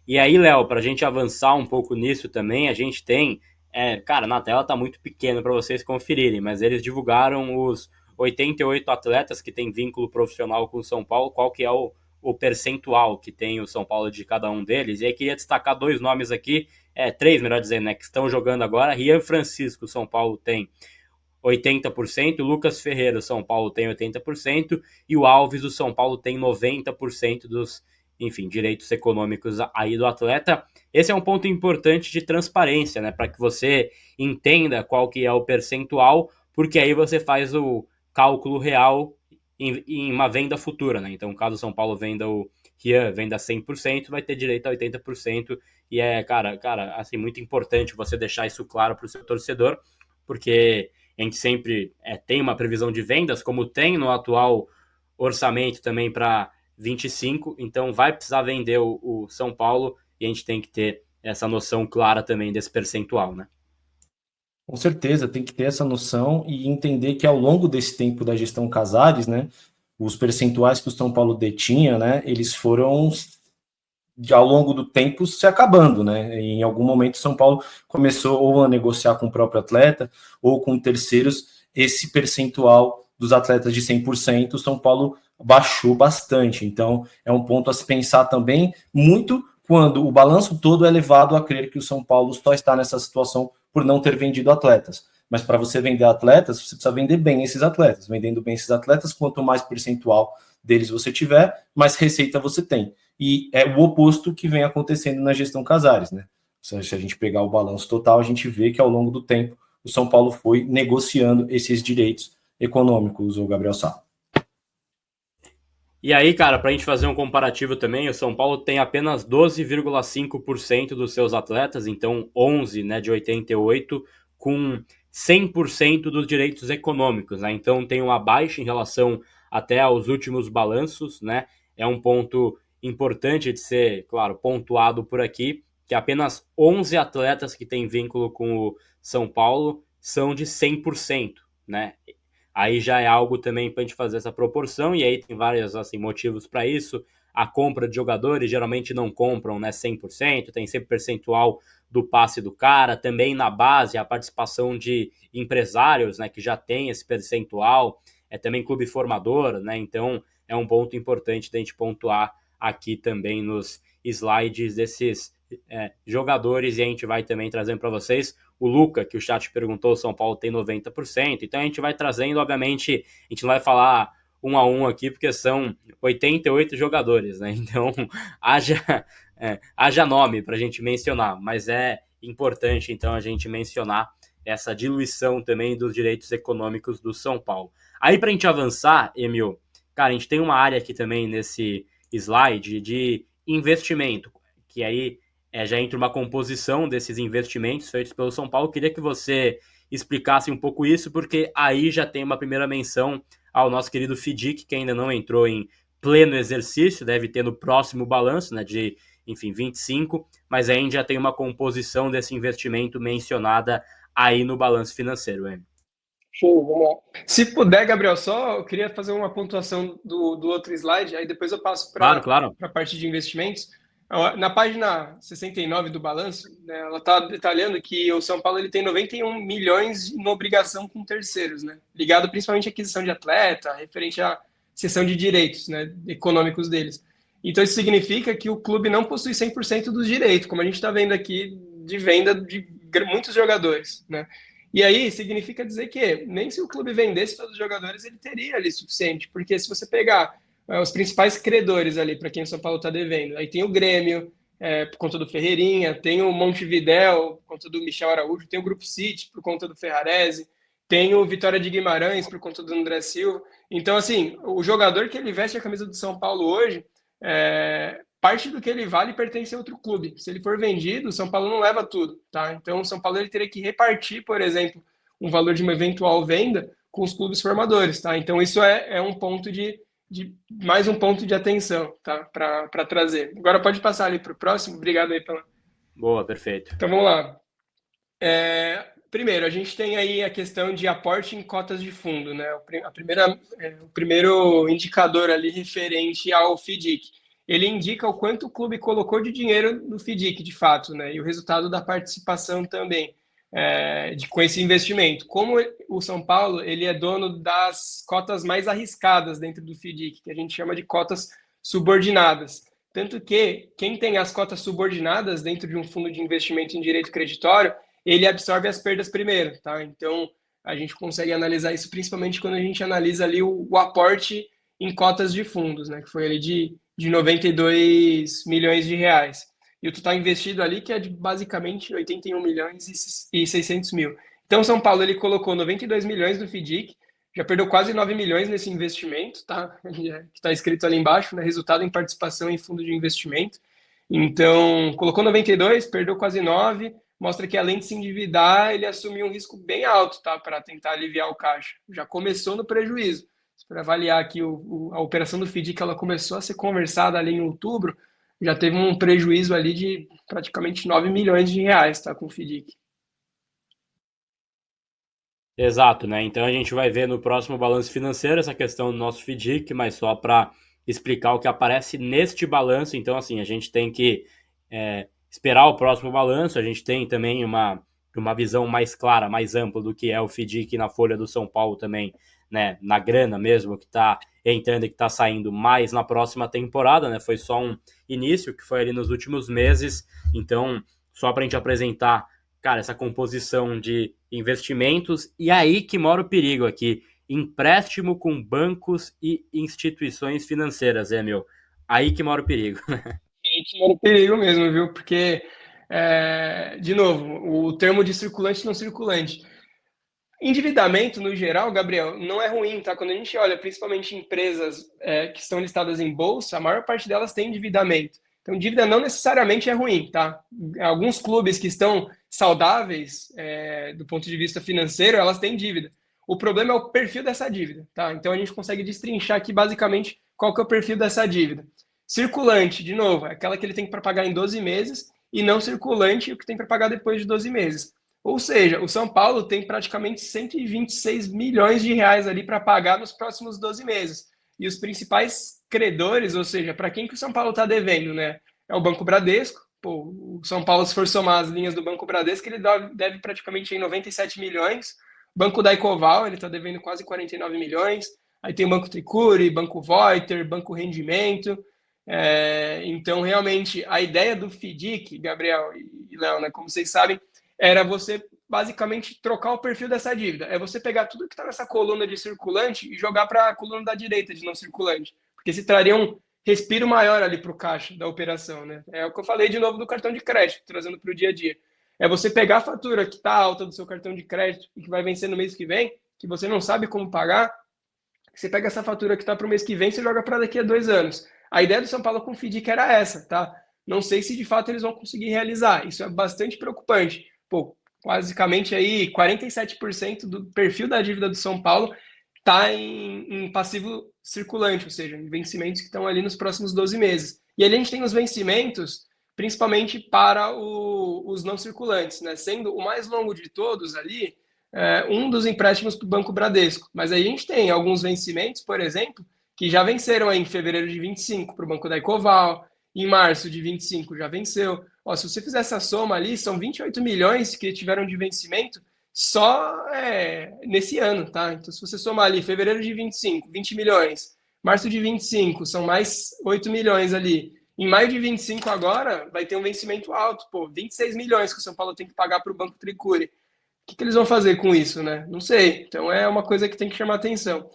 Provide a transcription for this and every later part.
E aí, Léo, para a gente avançar um pouco nisso também, a gente tem, cara, na tela tá muito pequeno para vocês conferirem, mas eles divulgaram os 88 atletas que têm vínculo profissional com o São Paulo, qual que é o percentual que tem o São Paulo de cada um deles. E aí queria destacar dois nomes aqui, três, melhor dizendo, né, que estão jogando agora. Rian Francisco, São Paulo tem 80%, Lucas Ferreira, o São Paulo tem 80%, e o Alves, o São Paulo tem 90% dos, enfim, direitos econômicos aí do atleta. Esse é um ponto importante de transparência, né, para que você entenda qual que é o percentual, porque aí você faz o cálculo real em uma venda futura, né? Então, caso o São Paulo venda o Rian, venda 100%, vai ter direito a 80%, e cara, assim, muito importante você deixar isso claro para o seu torcedor, porque a gente sempre tem uma previsão de vendas, como tem no atual orçamento também para 25, então vai precisar vender o São Paulo e a gente tem que ter essa noção clara também desse percentual, né? Com certeza, tem que ter essa noção e entender que ao longo desse tempo da gestão Casares, né, os percentuais que o São Paulo detinha, né, eles foram ao longo do tempo se acabando, né? Em algum momento São Paulo começou ou a negociar com o próprio atleta ou com terceiros esse percentual dos atletas de 100%, São Paulo baixou bastante. Então, é um ponto a se pensar também muito quando o balanço todo é levado a crer que o São Paulo só está nessa situação por não ter vendido atletas. Mas para você vender atletas, você precisa vender bem esses atletas. Vendendo bem esses atletas, quanto mais percentual deles você tiver, mais receita você tem. E é o oposto que vem acontecendo na gestão Casares, né? Se a gente pegar o balanço total, a gente vê que ao longo do tempo o São Paulo foi negociando esses direitos econômicos, o Gabriel Sá. E aí, cara, para a gente fazer um comparativo também, o São Paulo tem apenas 12,5% dos seus atletas, então 11, né, de 88, com 100% dos direitos econômicos, né? Então tem uma baixa em relação até aos últimos balanços, né? É um ponto importante de ser, claro, pontuado por aqui, que apenas 11 atletas que têm vínculo com o São Paulo são de 100%, né? Aí já é algo também para a gente fazer essa proporção, e aí tem vários assim, motivos para isso. A compra de jogadores geralmente não compram, né, 100%, tem sempre percentual do passe do cara. Também na base, a participação de empresários, né, que já tem esse percentual. É também clube formador, né, então é um ponto importante da gente pontuar aqui também nos slides desses jogadores, e a gente vai também trazendo para vocês o Luca, que o chat perguntou, o São Paulo tem 90%, então a gente vai trazendo, obviamente, a gente não vai falar um a um aqui, porque são 88 jogadores, né? Então haja nome para a gente mencionar, mas é importante então a gente mencionar essa diluição também dos direitos econômicos do São Paulo. Aí para a gente avançar, Emil, cara, a gente tem uma área aqui também nesse slide de investimento, que aí já entra uma composição desses investimentos feitos pelo São Paulo. Queria que você explicasse um pouco isso, porque aí já tem uma primeira menção ao nosso querido Fidic, que ainda não entrou em pleno exercício, deve ter no próximo balanço, né, de, enfim, 25, mas aí já tem uma composição desse investimento mencionada aí no balanço financeiro, hein? Show, vamos lá. Se puder, Gabriel, só eu queria fazer uma pontuação do outro slide, aí depois eu passo Claro, para claro. a parte de investimentos. Na página 69 do balanço, né, ela está detalhando que o São Paulo ele tem 91 milhões em obrigação com terceiros, né, ligado principalmente à aquisição de atleta, referente à cessão de direitos, né, econômicos deles. Então isso significa que o clube não possui 100% dos direitos, como a gente está vendo aqui, de venda de muitos jogadores, né. E aí significa dizer que nem se o clube vendesse todos os jogadores, ele teria ali suficiente, porque se você pegar os principais credores ali para quem o São Paulo está devendo, aí tem o Grêmio, por conta do Ferreirinha, tem o Montevidéu, por conta do Michel Araújo, tem o Grupo City, por conta do Ferrarese, tem o Vitória de Guimarães, por conta do André Silva. Então, assim, o jogador que ele veste a camisa do São Paulo hoje, parte do que ele vale pertence a outro clube. Se ele for vendido, o São Paulo não leva tudo, tá? Então, o São Paulo ele teria que repartir, por exemplo, um valor de uma eventual venda com os clubes formadores, tá? Então, isso é um ponto de mais um ponto de atenção, tá? Para trazer. Agora pode passar ali para o próximo. Obrigado aí pela. Boa, perfeito. Então, vamos lá. Primeiro, a gente tem aí a questão de aporte em cotas de fundo, né? O primeiro indicador ali referente ao FDIC. ele indica o quanto o clube colocou de dinheiro no FDIC, de fato, né? E o resultado da participação também com esse investimento. Como o São Paulo ele é dono das cotas mais arriscadas dentro do FDIC, que a gente chama de cotas subordinadas. Tanto que quem tem as cotas subordinadas dentro de um fundo de investimento em direito creditório, ele absorve as perdas primeiro, tá? Então, a gente consegue analisar isso principalmente quando a gente analisa ali o aporte em cotas de fundos, né? Que foi ali de 92 milhões de reais. E o total investido ali que é de basicamente 81 milhões e 600 mil. Então, São Paulo ele colocou 92 milhões no FDIC, já perdeu quase 9 milhões nesse investimento, tá? Que está escrito ali embaixo, né? Resultado em participação em fundo de investimento. Então, colocou 92, perdeu quase 9, mostra que além de se endividar, ele assumiu um risco bem alto, tá? Para tentar aliviar o caixa. Já começou no prejuízo. Para avaliar aqui a operação do FDIC, ela começou a ser conversada ali em outubro, já teve um prejuízo ali de praticamente 9 milhões de reais, tá? Com o FDIC. Exato, né? Então a gente vai ver no próximo balanço financeiro essa questão do nosso FDIC, mas só para explicar o que aparece neste balanço. Então, assim, a gente tem que esperar o próximo balanço, a gente tem também uma visão mais clara, mais ampla do que é o FDIC na folha do São Paulo também, né? Na grana mesmo, que está entrando e que está saindo mais na próxima temporada, né? Foi só um início, que foi ali nos últimos meses. Então, só para a gente apresentar, cara, essa composição de investimentos, e aí que mora o perigo aqui, empréstimo com bancos e instituições financeiras, meu, aí que mora o perigo. Aí que mora o perigo mesmo, viu? Porque, de novo, o termo de circulante e não circulante. Endividamento, no geral, Gabriel, não é ruim, tá? Quando a gente olha principalmente empresas que estão listadas em bolsa, a maior parte delas tem endividamento. Então, dívida não necessariamente é ruim, tá? Alguns clubes que estão saudáveis do ponto de vista financeiro, elas têm dívida. O problema é o perfil dessa dívida, tá? Então, a gente consegue destrinchar aqui basicamente qual que é o perfil dessa dívida. Circulante, de novo, é aquela que ele tem para pagar em 12 meses e não circulante, o que tem para pagar depois de 12 meses. Ou seja, o São Paulo tem praticamente 126 milhões de reais ali para pagar nos próximos 12 meses. E os principais credores, ou seja, para quem que o São Paulo está devendo, né? É o Banco Bradesco. Pô, o São Paulo, se for somar as linhas do Banco Bradesco, ele deve praticamente em 97 milhões. Banco da Ecoval, ele está devendo quase 49 milhões. Aí tem o Banco Tricuri, Banco Voiter, Banco Rendimento. Então, realmente, a ideia do FDIC, Gabriel e Léo, né, como vocês sabem, era você basicamente trocar o perfil dessa dívida. É você pegar tudo que está nessa coluna de circulante e jogar para a coluna da direita de não circulante. Porque se traria um respiro maior ali para o caixa da operação. Né? É o que eu falei de novo do cartão de crédito, trazendo para o dia a dia. É você pegar a fatura que está alta do seu cartão de crédito e que vai vencer no mês que vem, que você não sabe como pagar, você pega essa fatura que está para o mês que vem e você joga para daqui a 2 anos. A ideia do São Paulo com o FDIC era essa, tá? Não sei se de fato eles vão conseguir realizar. Isso é bastante preocupante. Pô, basicamente aí 47% do perfil da dívida do São Paulo está em passivo circulante, ou seja, em vencimentos que estão ali nos próximos 12 meses. E ali a gente tem os vencimentos, principalmente para os não circulantes, né? Sendo o mais longo de todos ali, um dos empréstimos para o Banco Bradesco. Mas aí a gente tem alguns vencimentos, por exemplo, que já venceram aí em fevereiro de 25 para o Banco da Ecoval, em março de 25 já venceu. Ó, se você fizer essa soma ali, são 28 milhões que tiveram de vencimento só nesse ano, tá? Então, se você somar ali fevereiro de 25, 20 milhões, março de 25, são mais 8 milhões ali. Em maio de 25 agora, vai ter um vencimento alto, pô, 26 milhões que o São Paulo tem que pagar para o Banco Tricuri. O que eles vão fazer com isso, né? Não sei. Então, é uma coisa que tem que chamar atenção.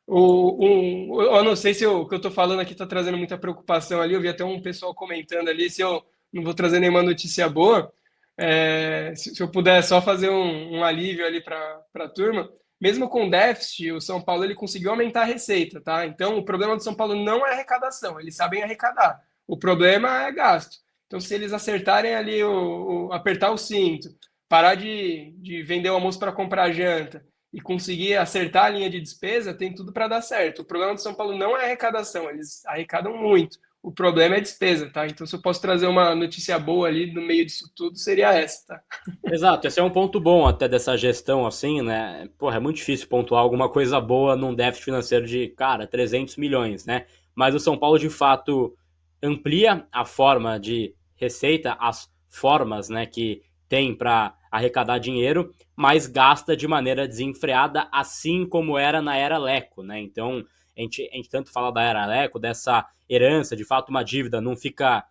Eu não sei se o que eu estou falando aqui está trazendo muita preocupação ali. Eu vi até um pessoal comentando ali se eu não vou trazer nenhuma notícia boa. Se eu puder só fazer um alívio ali para a turma. Mesmo com déficit, o São Paulo ele conseguiu aumentar a receita, tá? Então, o problema do São Paulo não é arrecadação, eles sabem arrecadar. O problema é gasto. Então, se eles acertarem ali, apertar o cinto, parar de vender o almoço para comprar janta, e conseguir acertar a linha de despesa, tem tudo para dar certo. O problema do São Paulo não é arrecadação, eles arrecadam muito. O problema é despesa, tá? Então, se eu posso trazer uma notícia boa ali no meio disso tudo, seria essa, tá? Exato, esse é um ponto bom até dessa gestão, assim, né? Porra, é muito difícil pontuar alguma coisa boa num déficit financeiro de, cara, 300 milhões, né? Mas o São Paulo, de fato, amplia a forma de receita, as formas, né, que tem para arrecadar dinheiro, mas gasta de maneira desenfreada, assim como era na era Leco, né? Então, a gente tanto fala da era Leco, dessa herança, de fato uma dívida não fica,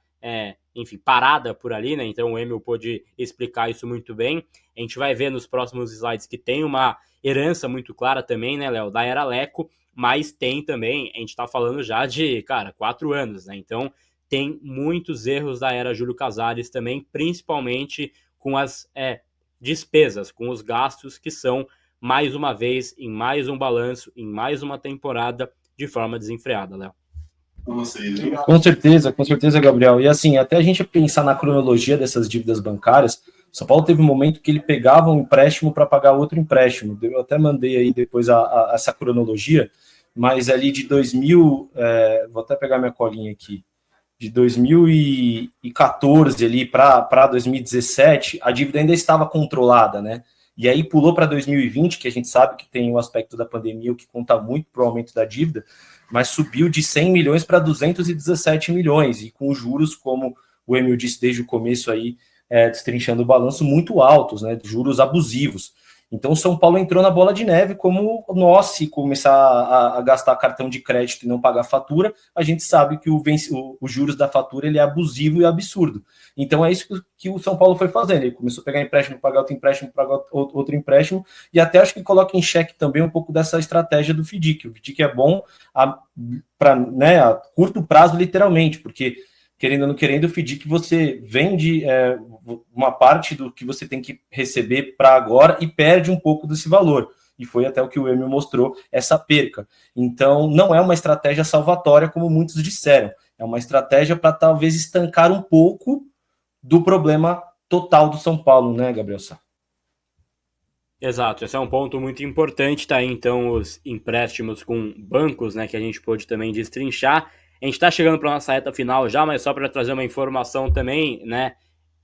enfim, parada por ali, né? Então o Emil pôde explicar isso muito bem. A gente vai ver nos próximos slides que tem uma herança muito clara também, né, Léo, da era Leco, mas tem também, a gente está falando já de, cara, 4 anos, né? Então tem muitos erros da era Júlio Casares também, principalmente com as despesas, com os gastos que são, mais uma vez, em mais um balanço, em mais uma temporada, de forma desenfreada, Léo. Com certeza, Gabriel. E assim, até a gente pensar na cronologia dessas dívidas bancárias, São Paulo teve um momento que ele pegava um empréstimo para pagar outro empréstimo. Eu até mandei aí depois essa cronologia, mas ali de 2000, vou até pegar minha colinha aqui, de 2014 ali para 2017, a dívida ainda estava controlada, né? E aí pulou para 2020, que a gente sabe que tem o aspecto da pandemia, o que conta muito para o aumento da dívida, mas subiu de 100 milhões para 217 milhões, e com juros, como o Emil disse desde o começo aí, destrinchando o balanço, muito altos, né? Juros abusivos. Então o São Paulo entrou na bola de neve, como nós, se começar a gastar cartão de crédito e não pagar fatura, a gente sabe que os juros da fatura ele é abusivo e absurdo. Então é isso que o São Paulo foi fazendo. Ele começou a pegar empréstimo, pagar outro empréstimo, e até acho que coloca em xeque também um pouco dessa estratégia do FDIC. O FDIC é bom para, né, a curto prazo, literalmente, porque querendo ou não querendo, o FDIC você vende uma parte do que você tem que receber para agora e perde um pouco desse valor. E foi até o que o Emil mostrou, essa perca. Então, não é uma estratégia salvatória, como muitos disseram. É uma estratégia para talvez estancar um pouco do problema total do São Paulo, né, Gabriel Sá? Exato, esse é um ponto muito importante, tá aí então os empréstimos com bancos, né, que a gente pôde também destrinchar. A gente está chegando para a nossa reta final já, mas só para trazer uma informação também, né,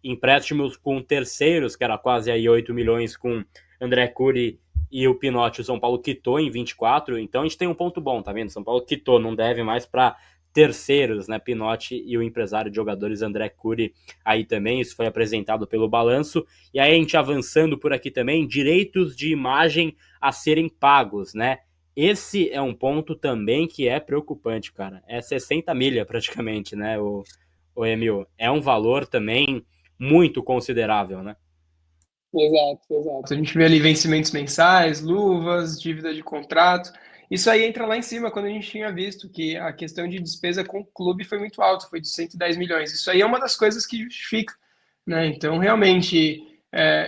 empréstimos com terceiros, que era quase aí 8 milhões com André Cury e o Pinotti, o São Paulo quitou em 24, então a gente tem um ponto bom, tá vendo? São Paulo quitou, não deve mais para terceiros, né, Pinotti e o empresário de jogadores André Cury aí também, isso foi apresentado pelo balanço. E aí a gente avançando por aqui também, direitos de imagem a serem pagos, né? Esse é um ponto também que é preocupante, cara. É 60 milha praticamente, né, o Emil? É um valor também muito considerável, né? Exato. A gente vê ali vencimentos mensais, luvas, dívida de contrato. Isso aí entra lá em cima, quando a gente tinha visto que a questão de despesa com o clube foi muito alta, foi de 110 milhões. Isso aí é uma das coisas que justifica, né? Então, realmente,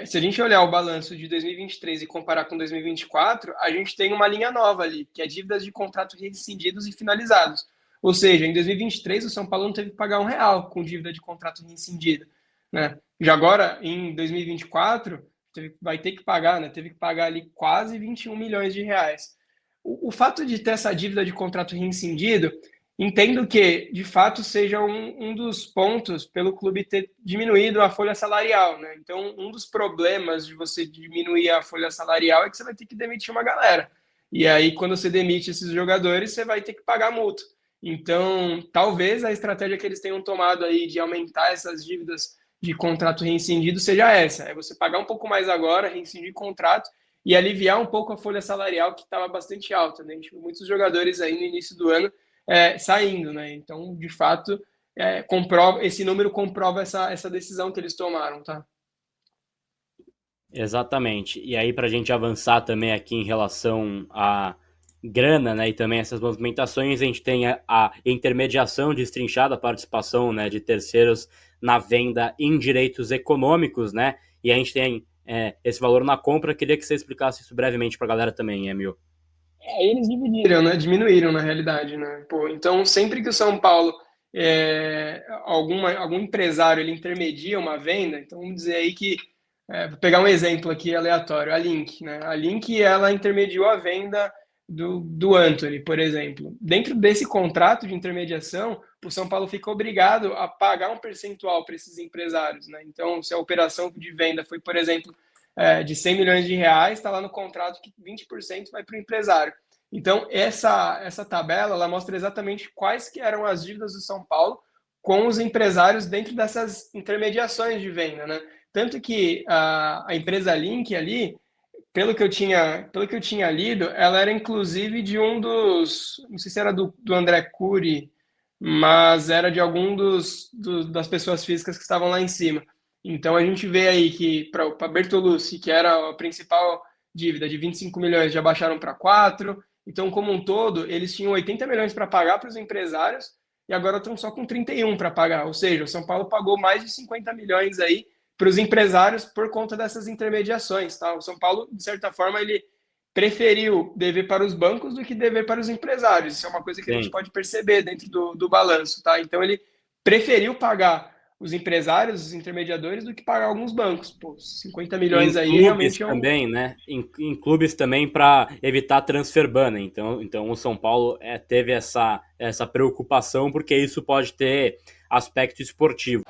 se a gente olhar o balanço de 2023 e comparar com 2024, a gente tem uma linha nova ali, que é dívidas de contrato rescindidos e finalizados. Ou seja, em 2023 o São Paulo não teve que pagar R$ 1 com dívida de contrato rescindida, né? Já agora, em 2024, vai ter que pagar, né? Teve que pagar ali quase 21 milhões de reais. O fato de ter essa dívida de contrato rescindido, entendo que, de fato, seja um dos pontos pelo clube ter diminuído a folha salarial, né? Então, um dos problemas de você diminuir a folha salarial é que você vai ter que demitir uma galera. E aí, quando você demite esses jogadores, você vai ter que pagar multa. Então, talvez a estratégia que eles tenham tomado aí de aumentar essas dívidas de contrato rescindido seja essa, é você pagar um pouco mais agora, rescindir contrato e aliviar um pouco a folha salarial que estava bastante alta, né? A gente viu muitos jogadores aí no início do ano saindo, né? Então, de fato, esse número comprova essa decisão que eles tomaram, tá? Exatamente. E aí, para a gente avançar também aqui em relação à grana, né, e também essas movimentações, a gente tem a intermediação destrinchada, a participação, né, de terceiros na venda em direitos econômicos, né, e a gente tem esse valor na compra. Queria que você explicasse isso brevemente para a galera também, Emil. Aí eles dividiram, né? Diminuíram na realidade, né? Pô, então, sempre que o São Paulo, algum empresário, ele intermedia uma venda, então vamos dizer aí que, vou pegar um exemplo aqui aleatório, a Link, né? A Link, ela intermediou a venda do Antony, por exemplo. Dentro desse contrato de intermediação, o São Paulo fica obrigado a pagar um percentual para esses empresários, né? Então, se a operação de venda foi, por exemplo, de 100 milhões de reais, está lá no contrato que 20% vai para o empresário. Então, essa tabela ela mostra exatamente quais que eram as dívidas do São Paulo com os empresários dentro dessas intermediações de venda, né? Tanto que a empresa Link ali, pelo que eu tinha lido, ela era inclusive de um dos, não sei se era do André Cury, mas era de algum das pessoas físicas que estavam lá em cima. Então a gente vê aí que para Bertolucci, que era a principal dívida de 25 milhões, já baixaram para 4. Então, como um todo, eles tinham 80 milhões para pagar para os empresários e agora estão só com 31 para pagar. Ou seja, o São Paulo pagou mais de 50 milhões aí para os empresários por conta dessas intermediações. Tá? O São Paulo, de certa forma, ele preferiu dever para os bancos do que dever para os empresários. Isso é uma coisa que a gente pode perceber dentro do balanço. Tá? Então, ele preferiu pagar os empresários, os intermediadores, do que pagar alguns bancos. Pô, 50 milhões aí realmente é um... também, né? Em clubes também para evitar transfer ban. Então o São Paulo teve essa preocupação, porque isso pode ter aspecto esportivo.